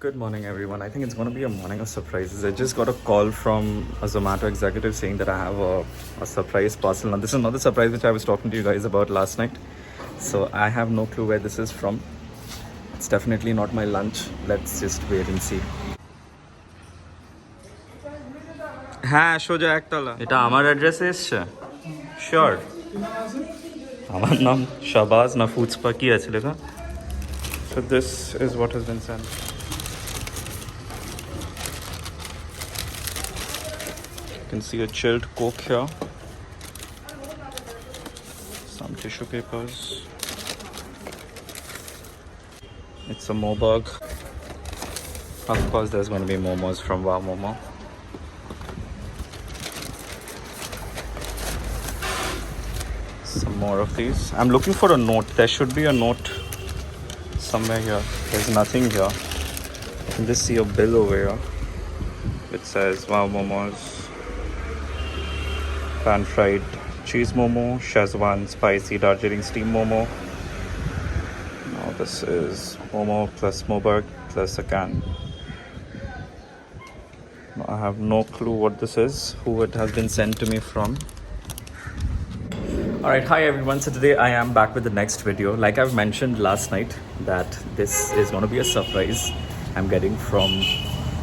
Good morning, everyone. I think it's going to be a morning of surprises. I just got a call from a Zomato executive saying that I have a surprise parcel. Now, this is not the surprise which I was talking to you guys about last night. So I have no clue where this is from. It's definitely not my lunch. Let's just wait and see. হ্যাঁ সোজা একতলা এটা আমার অ্যাড্রেসে এসছে sure আমার নাম শাবাজ না ফুচপা কি আছে লেখা So this is what has been sent. You can see a chilled Coke here. Some tissue papers. It's a Moberg. Of course, there's going to be momos from Wow Momo. Some more of these. I'm looking for a note. There should be a note somewhere here. There's nothing here. I can just see a bill over here. It says Wow Momos. Pan fried cheese momo, Szechuan spicy Darjeeling steam momo. Now this is momo plus Moberg plus a can. I have no clue what this is, who it has been sent to me from. Alright, hi everyone. So today I am back with the next video. Like I've mentioned last night that this is going to be a surprise I'm getting from,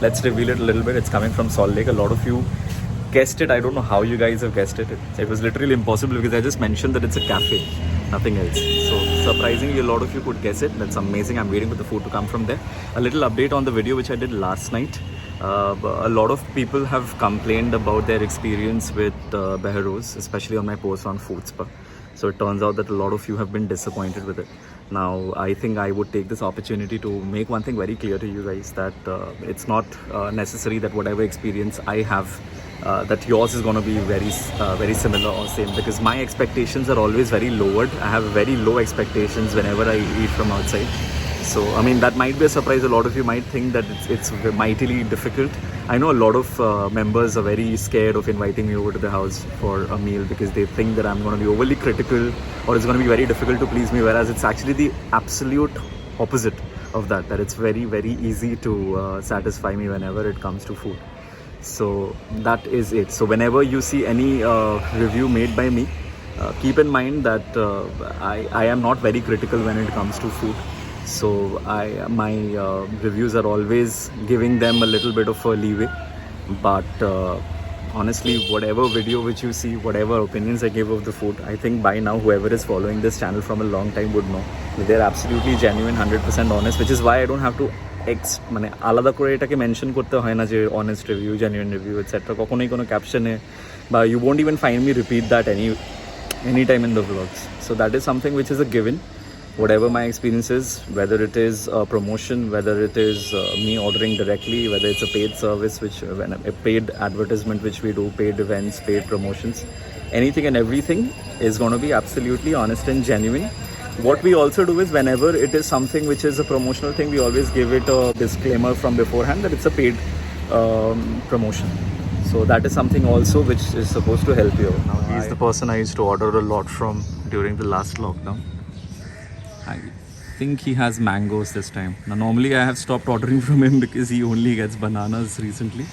let's reveal it a little bit. It's coming from Salt Lake. A lot of you guessed it. I don't know how you guys have guessed it. It was literally impossible because I just mentioned that it's a cafe, nothing else. So surprisingly, a lot of you could guess it. That's amazing. I'm waiting for the food to come from there. A little update on the video which I did last night. A lot of people have complained about their experience with Beharos, especially on my post on Foodspa. So it turns out that a lot of you have been disappointed with it. Now, I think I would take this opportunity to make one thing very clear to you guys, that it's not necessary that whatever experience I have, that yours is going to be very similar or same, because my expectations are always very lowered. I have very low expectations whenever I eat from outside. So, I mean, that might be a surprise. A lot of you might think that it's mightily difficult. I know a lot of members are very scared of inviting me over to the house for a meal because they think that I'm going to be overly critical or it's going to be very difficult to please me, whereas it's actually the absolute opposite of that it's very easy to satisfy me whenever it comes to food. So that is it. So whenever you see any review made by me, keep in mind that I am not very critical when it comes to food. So my reviews are always giving them a little bit of a leeway. But honestly, whatever video which you see, whatever opinions I give of the food, I think by now whoever is following this channel from a long time would know that they're absolutely genuine, 100% honest, which is why I don't have to মানে আলাদা করে এটাকে mention করতে হয় না যে honest review, genuine review etcetera, কখনোই কোনো ক্যাপশনে, বা you won't even find me repeat that any time in the vlogs. So that is something which is a given. Whatever my experience is, whether it is a promotion, whether it is me ordering directly, whether it's a paid service, a paid advertisement which we do, paid events, paid promotions, anything and everything is going to be absolutely honest and genuine. What we also do is whenever it is something which is a promotional thing, we always give it a disclaimer from beforehand that it's a paid promotion. So that is something also which is supposed to help you. Now, he's the person I used to order a lot from during the last lockdown. I think he has mangoes this time. Now normally I have stopped ordering from him because he only gets bananas recently.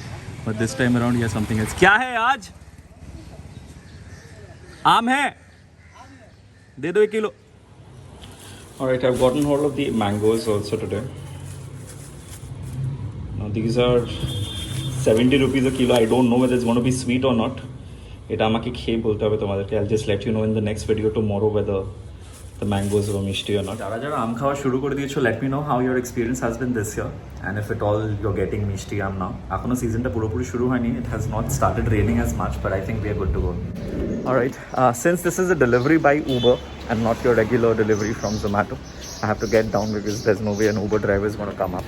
But this time around he has something else. क्या है आज? आम है? दे दो 1 kilo. Alright, I've gotten hold of the mangoes also today. Now these are 70 rupees a kilo. I don't know whether it's going to be sweet or not. এটা আমাকে খেয়ে বলতে হবে তোমাদেরকে. I'll just let you know in the next video tomorrow whether the mangoes were mishti or not. যারা যারা আম খাওয়া শুরু করে দিয়েছো, let me know how your experience has been this year and if at all you're getting mishti am now. এখনো সিজনটা পুরোপুরি শুরু হয়নি. It has not started raining as much, but I think we are good to go. Alright, since this is a delivery by Uber and not your regular delivery from Zomato, I have to get down because there's no way an Uber driver is going to come up.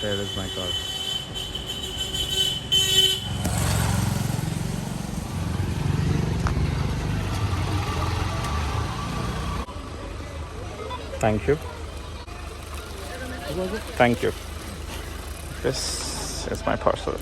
There is my car. Thank you. Thank you. This is my parcel.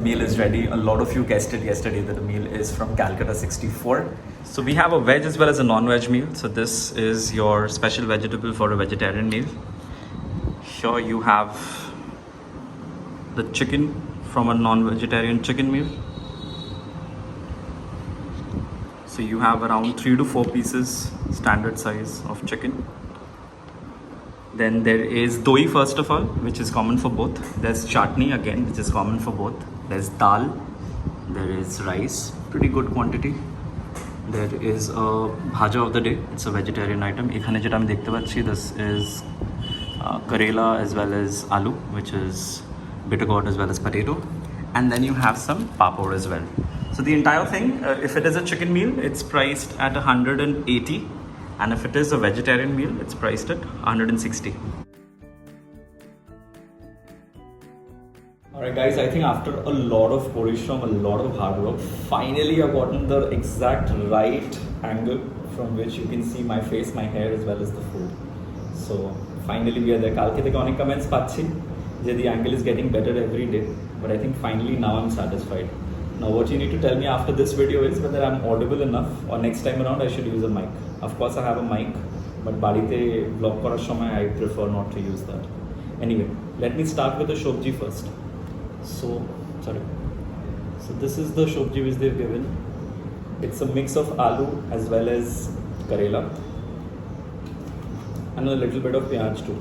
Meal is ready. A lot of you guessed it yesterday that the meal is from Calcutta 64. So we have a veg as well as a non-veg meal. So this is your special vegetable for a vegetarian meal. Here you have the chicken from a non-vegetarian chicken meal. So you have around 3 to 4 pieces standard size of chicken. Then there is doi first of all, which is common for both. There's chutney again, which is common for both. There's dal. There is rice, pretty good quantity. There is a bhaja of the day. It's a vegetarian item. এখানে যেটা আমি দেখতে পাচ্ছি, this is karela as well as aloo, which is bitter gourd as well as potato. And then you have some papad as well. So the entire thing, if it is a chicken meal, it's priced at 180. And if it is a vegetarian meal, it's priced at 160. Alright guys, I think after a lot of parishram, a lot of hard work, finally I've gotten the exact right angle from which you can see my face, my hair as well as the food. So finally we are there. Kalke theke onek comments pacchi je the angle is getting better every day, but I think finally now I'm satisfied. Now what you need to tell me after this video is whether I'm audible enough or next time around I should use a mic. Of course I have a mic, but barite vlog korar shomoy I prefer not to use that. Anyway, let me start with the shobji first. So this is the shobji which they've given. It's a mix of aloo as well as karela and a little bit of pyaj too.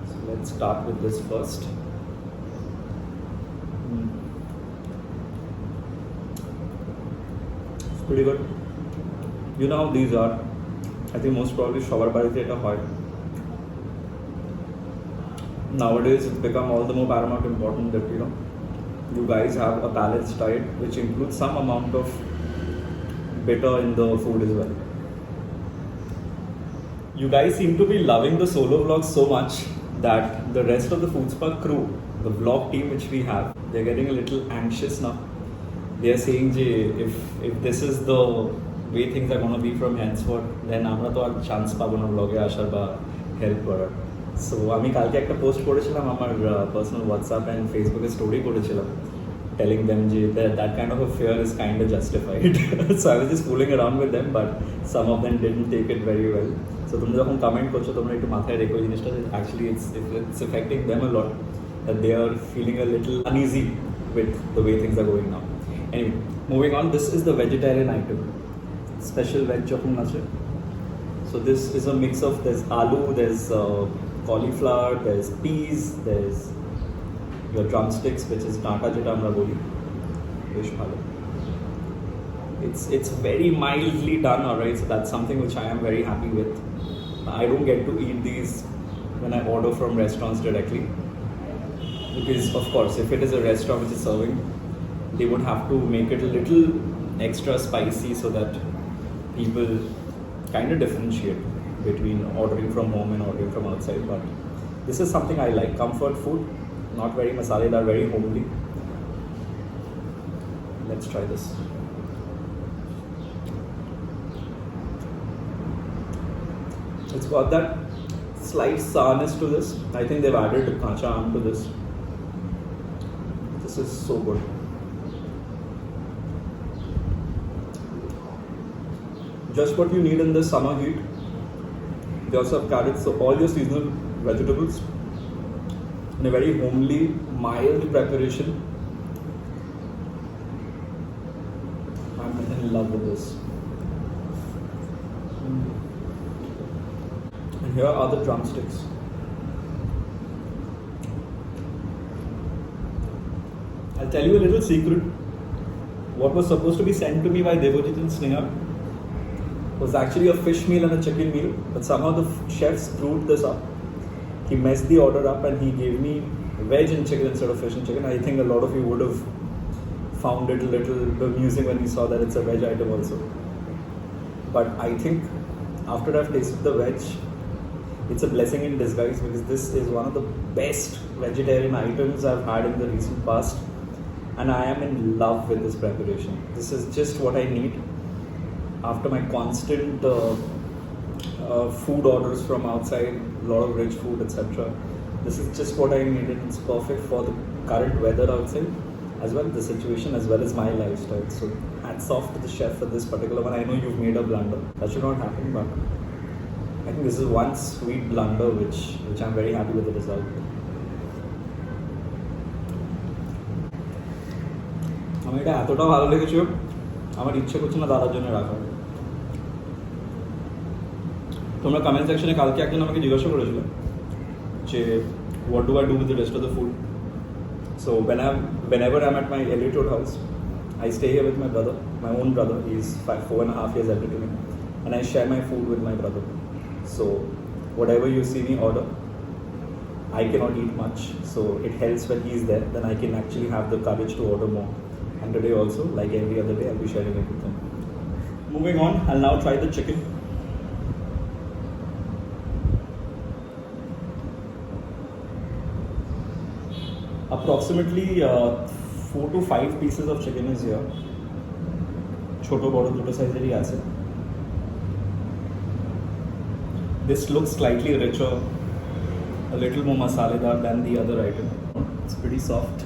So let's start with this first. It's pretty good. You know how these are. I think most probably shobar barite eta hoy. Nowadays it's become all the more paramount important that you guys have a balanced diet which includes some amount of bitter in the food as well. You guys seem to be loving the solo vlogs so much that the rest of the Foodspark crew, the vlog team which we have, they're getting a little anxious now. They are saying if this is the way things are going to be from henceforth, then আমরা তো আর chance পাবো না ব্লগে আসার বা help করার। So আমি কালকে একটা পোস্ট করেছিলাম আমার পার্সোনাল হোয়াটসঅ্যাপ অ্যান্ড ফেসবুকে স্টোরি করেছিলাম telling them that kind of a fear is kind of justified. So I was just fooling around with them, but some of them didn't take it very well. So তোমরা যখন comment করছো তোমরা একটু মাথায় রেখো এই জিনিসটা, actually it's affecting them a lot, that they are feeling a little uneasy with the way things are going now. Anyway, moving on, this is the vegetarian item. Special veg যখন আছে. So this is a mix of, there's aloo, there's cauliflower, there's peas, there's your drumsticks, which is ডাঁটা যেটা আমরা বলি, বেশ ভালো. It's very mildly done, alright, so that's something which I am very happy with. I don't get to eat these when I order from restaurants directly, because of course if it is a restaurant which is serving, they would have to make it a little extra spicy so that people kind of differentiate between ordering from home and ordering from outside. But this is something I like, comfort food, not very masaledar, very homely. Let's try this. It's got that slight sourness to this. I think they've added kacha aam to this. This is so good. Just what you need in this summer heat. They also have carrots, so all your seasonal vegetables in a very homely, mild preparation. I'm in love with this. And here are the drumsticks. I'll tell you a little secret. What was supposed to be sent to me by Devojit and Sneha was actually a fish meal and a chicken meal, but somehow the chef screwed this up. He messed the order up and he gave me veg and chicken instead of fish and chicken. I think a lot of you would have found it a little amusing when you saw that it's a veg item also. But I think after I've tasted the veg, it's a blessing in disguise, because this is one of the best vegetarian items I've had in the recent past, and I am in love with this preparation. This is just what I need after my constant food orders from outside, a lot of rich food, etc. This is just what I made it. It's perfect for the current weather outside, as well the situation, as well as my lifestyle. So hats off to the chef for this particular one. I know you've made a blunder. That should not happen, but I think this is one sweet blunder which I'm very happy with the result. আমি এটা এতটা ভালো লেগেছে আমার ইচ্ছে করছে না দাদার জন্য রাখা। তোমরা কমেন্ট সেকশনে কালকে একজন আমাকে জিজ্ঞাসা করেছিল যে what do I do with the rest of the food? So whenever I'm at my Elliot Road house, I stay here with my brother, my own brother. He's 4.5 years elder to me, and I share my food with my brother. So whatever you see me order, I cannot eat much. So it helps when he's there. Then I can actually have the courage to order more. And today also, like every other day, I'll be sharing it with them. Moving on, I'll now try the chicken. Approximately 4 to 5 pieces of chicken is here. Choto boro duto size eri ache. This looks slightly richer, a little more masaledar than the other item. It's pretty soft.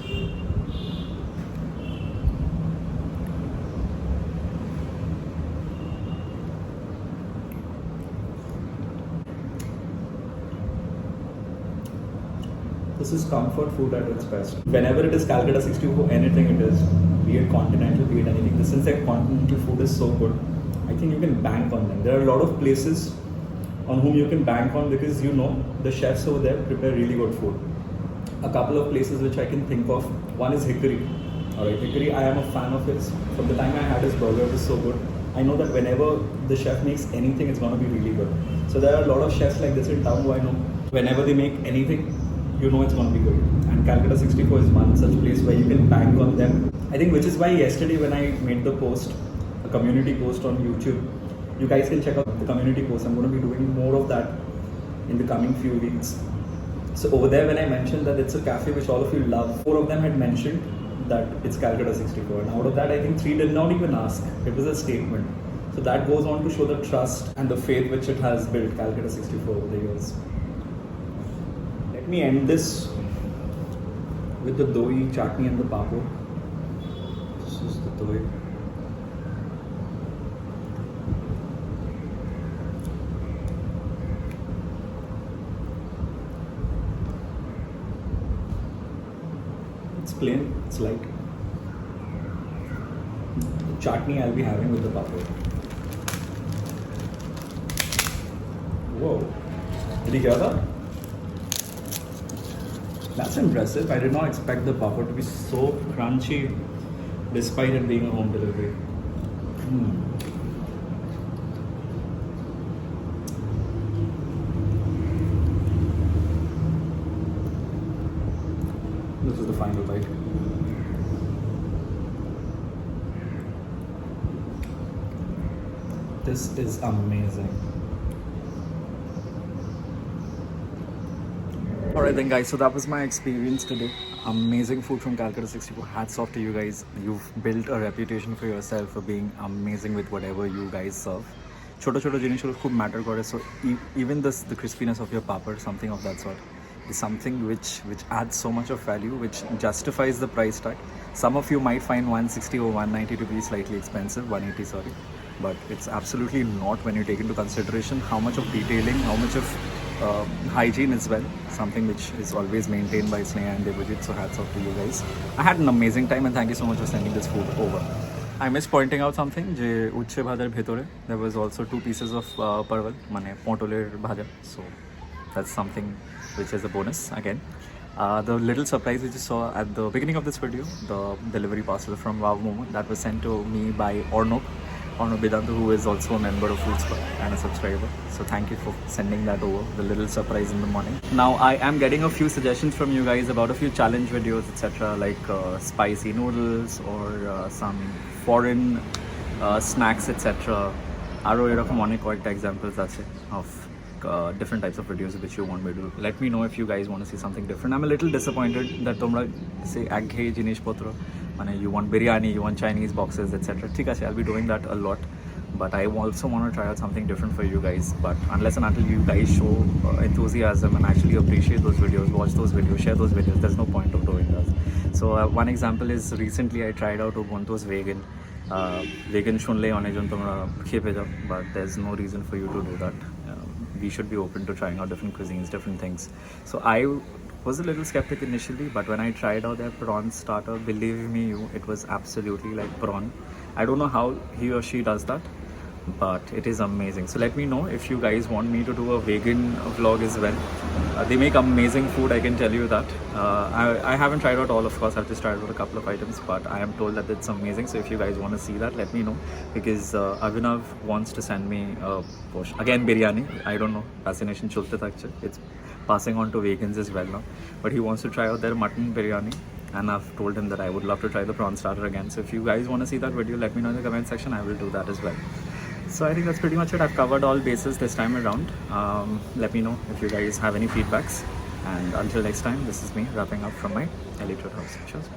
This is comfort food at its best. Whenever it is Calcutta 64, anything it is, be it continental, be it anything, since their continental food is so good, I think you can bank on them. There are a lot of places on whom you can bank on because you know the chefs over there prepare really good food. A couple of places which I can think of, one is Hickory. Alright, Hickory, I am a fan of his. From the time I had his burger, it was so good. I know that whenever the chef makes anything, it's going to be really good. So there are a lot of chefs like this in town who I know. Whenever they make anything, you know it's going to be good. And Calcutta 64 is one such place where you can bank on them. I think which is why yesterday when I made the post, a community post on YouTube, you guys can check out the community post. I'm going to be doing more of that in the coming few weeks. So over there when I mentioned that it's a cafe which all of you love, 4 of them had mentioned that it's Calcutta 64. And out of that I think 3 did not even ask. It was a statement. So that goes on to show the trust and the faith which it has built, Calcutta 64, over the years. Let me end this with the doi, chutney and the papad. This is the doi. It's plain, it's light. The chutney I'll be having with the papad. Whoa, did you hear that? That's impressive. I did not expect the papad to be so crunchy despite it being a home delivery. This is the final bite. This is amazing. Alright then guys, so that was my experience today. Amazing food from Calcutta 64. Hats off to you guys. You've built a reputation for yourself for being amazing with whatever you guys serve. Choto choto jinishgulo khub matter kore. So even the crispiness of your papad, something of that sort, is something which adds so much of value, which justifies the price tag. Some of you might find 160 or 190 to be slightly expensive, 180 sorry. But it's absolutely not when you take into consideration how much of detailing, how much of hygiene as well, something which is always maintained by Sneha and Devajit, so hats off to you guys. I had an amazing time and thank you so much for sending this food over. I missed pointing out something, je uche bhajar bhetore there was also 2 pieces of parval, mane potoler bhaja, so that's something which is a bonus again. The little surprise which you saw at the beginning of this video, the delivery parcel from Wow Momo, that was sent to me by Ornop Bidantu, who is also a member of Food Spot and a subscriber. So thank you for sending that over, the little surprise in the morning. Now I am getting a few suggestions from you guys about a few challenge videos, etc. like spicy noodles or some foreign snacks, etc. Aro erokom onek koyekta examples ache of different types of videos which you want me to do. Let me know if you guys want to see something different. I'm a little disappointed that tomra say aghei jinish potro, you want biryani, you want Chinese boxes, etc. ঠিক আছে, I'll be doing that a lot, but I also want to try out something different for you guys. But unless and until you guys show enthusiasm and actually appreciate those videos, watch those videos, share those videos, there's no point of doing that. So one example is recently I tried out Ubuntu's vegan. Vegan shunle hone jon tumra khepe jao, but there's no reason for you to do that. We should be open to trying out different cuisines, different things. So I was a little skeptic initially, but when I tried out their prawn starter, believe me you, it was absolutely like prawn. I don't know how he or she does that, but it is amazing. So let me know if you guys want me to do a vegan vlog as well. They make amazing food, I can tell you that. I haven't tried out all, of course. I've just tried out a couple of items, but I am told that it's amazing. So if you guys want to see that, let me know, because Abhinav wants to send me a portion. Again, biryani. I don't know. Fascination chulte takche. It's passing on to vegans as well now. But he wants to try out their mutton biryani. And I've told him that I would love to try the prawn starter again. So if you guys want to see that video, let me know in the comment section. I will do that as well. So I think that's pretty much it. I've covered all bases this time around. Let me know if you guys have any feedbacks. And until next time, this is me wrapping up from my Electrode house. Cheers.